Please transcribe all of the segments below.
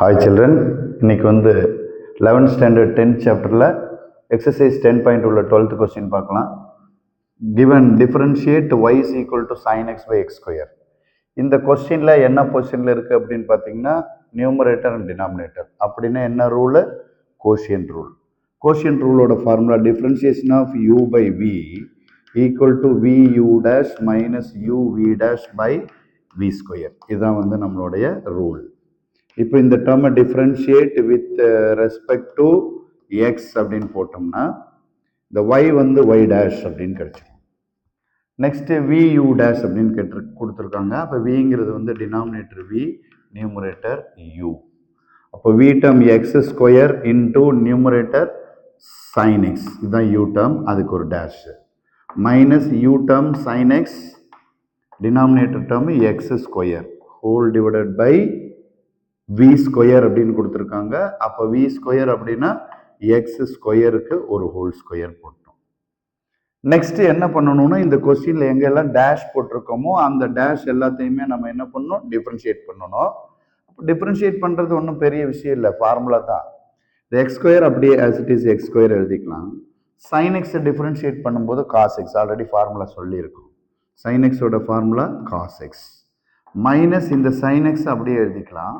Hi children, இன்னைக்கு வந்து 11th standard 10th chapterல exercise 10.2 உள்ள 12th question பார்க்கலாம். Given differentiate y is equal to sin x by x square. இந்த கொஸ்டின்ல என்ன பொசிஷன்ல இருக்கு அப்படின்னு பார்த்தீங்கன்னா நியூமரேட்டர் அண்ட் டினாமினேட்டர். அப்படின்னா என்ன ரூல்? Quotient rule. கோஷியன்ட் ரூலோட formula differentiation of u by v equal to vu dash minus uv dash by v square. இதுதான் வந்து நம்மளுடைய ரூல். இப்போ இந்த டேர்மை differentiate with respect to X அப்படின்னு போட்டோம்னா இந்த ஒய் வந்து ஒய் டேஷ் அப்படின்னு கிடைச்சிடும். நெக்ஸ்ட் வி யூ டேஷ் அப்படின்னு கொடுத்துருக்காங்க. அப்போ விங்கிறது வந்து டினாமினேட்டர் வி, நியூமரேட்டர் யூ. அப்போ v term x square into numerator sine x, இதுதான் யூ டேர்ம், அதுக்கு ஒரு dash, minus u term sine x, denominator term x square whole divided by v square அப்படின்னு கொடுத்துருக்காங்க. அப்போ v ஸ்கொயர் அப்படின்னா X ஸ்கொயருக்கு ஒரு ஹோல் ஸ்கொயர் போட்டோம். நெக்ஸ்ட் என்ன பண்ணணும்னா இந்த கொஸ்டின்ல எங்கெல்லாம் டேஷ் போட்டிருக்கோமோ அந்த டேஷ் எல்லாத்தையுமே நம்ம என்ன பண்ணணும்? டிஃபரன்ஷியேட் பண்ணணும். டிஃபரன்ஷியேட் பண்றது ஒன்றும் பெரிய விஷயம் இல்லை, ஃபார்முலா தான். இந்த எக்ஸ் ஸ்கொயர் அப்படியே as it is x square எழுதிக்கலாம். சைன் எக்ஸை டிஃபரன்ஷியேட் பண்ணும்போது காஸ் எக்ஸ், ஆல்ரெடி ஃபார்முலா சொல்லியிருக்கும். சைன் எக்ஸோட ஃபார்முலா காஸ் எக்ஸ் மைனஸ் இந்த சைன் எக்ஸ் அப்படியே எழுதிக்கலாம்.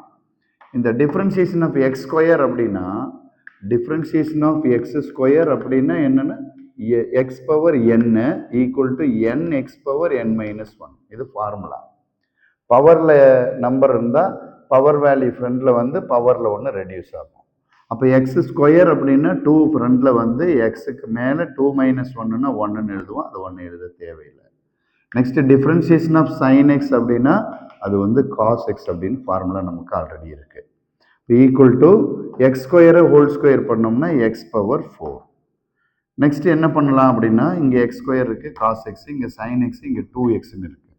இந்த டிஃப்ரென்சியேஷன் ஆஃப் எக்ஸ் ஸ்கொயர் அப்படின்னா டிஃப்ரென்சியேஷன் ஆஃப் எக்ஸ் ஸ்கொயர் அப்படின்னா என்னென்னா x power n equal to n x power n minus one. இது ஃபார்முலா. பவரில் நம்பர் இருந்தால் பவர் வேல்யூ ஃப்ரண்டில் வந்து பவரில் ஒன்று ரெடியூஸ் ஆகும். அப்போ எக்ஸ் ஸ்கொயர் அப்படின்னா 2 ஃப்ரண்டில் வந்து எக்ஸுக்கு மேலே 2 மைனஸ் ஒன்றுன்னா 1ன்னு எழுதுவோம். அது 1 எழுத தேவையில்லை. Next differentiation of sine x அப்படின்னா அது வந்து காஸ் எக்ஸ் அப்படின்னு ஃபார்முலா நமக்கு ஆல்ரெடி இருக்கு. ஈக்குவல் டு எக்ஸ் ஸ்கொயரை ஹோல் ஸ்கொயர் பண்ணோம்னா எக்ஸ் பவர் 4. நெக்ஸ்ட் என்ன பண்ணலாம் அப்படின்னா இங்கே எக்ஸ் ஸ்கொயர் இருக்கு, காஸ் எக்ஸ், இங்கே சைன் எக்ஸ், இங்கே 2xன்னு இருக்கு.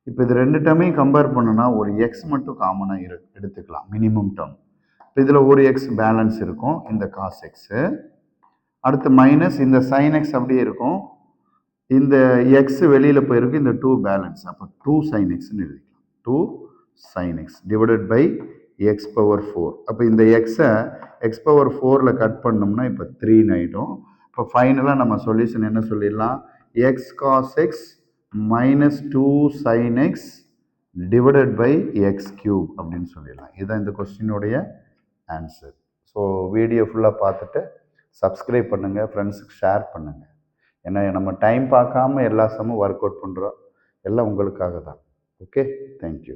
இப்போ இது ரெண்டு டேர்மையும் கம்பேர் பண்ணோம்னா ஒரு எக்ஸ் மட்டும் காமனாக எடுத்துக்கலாம், மினிமம் டேர்ம். இப்போ இதில் ஒரு எக்ஸ் பேலன்ஸ் இருக்கும், இந்த காஸ் எக்ஸு. அடுத்து மைனஸ் இந்த சைன் எக்ஸ் அப்படியே இருக்கும், இந்த எக்ஸ் வெளியில் போயிருக்கு, இந்த 2 பேலன்ஸ். அப்போ 2 சைன் எக்ஸ்ன்னு எழுதிக்கலாம். 2 sine x divided by x power 4. அப்போ இந்த எக்ஸை எக்ஸ் பவர் 4ல் கட் பண்ணோம்னா இப்போ 3ன்னு ஆகிடும். இப்போ ஃபைனலாக நம்ம சொல்யூஷன் என்ன சொல்லிடலாம்? X cos x minus 2 sine x divided by x cube அப்படின்னு சொல்லிடலாம். இதுதான் இந்த கொஸ்டினுடைய ஆன்சர். ஸோ வீடியோ ஃபுல்லாக பார்த்துட்டு சப்ஸ்கிரைப் பண்ணுங்கள், ஃப்ரெண்ட்ஸுக்கு ஷேர் பண்ணுங்கள். ஏன்னா நம்ம டைம் பார்க்காம எல்லா சமமும் ஒர்க் அவுட் பண்ணுறோம், எல்லாம் உங்களுக்காக தான். Okay, thank you.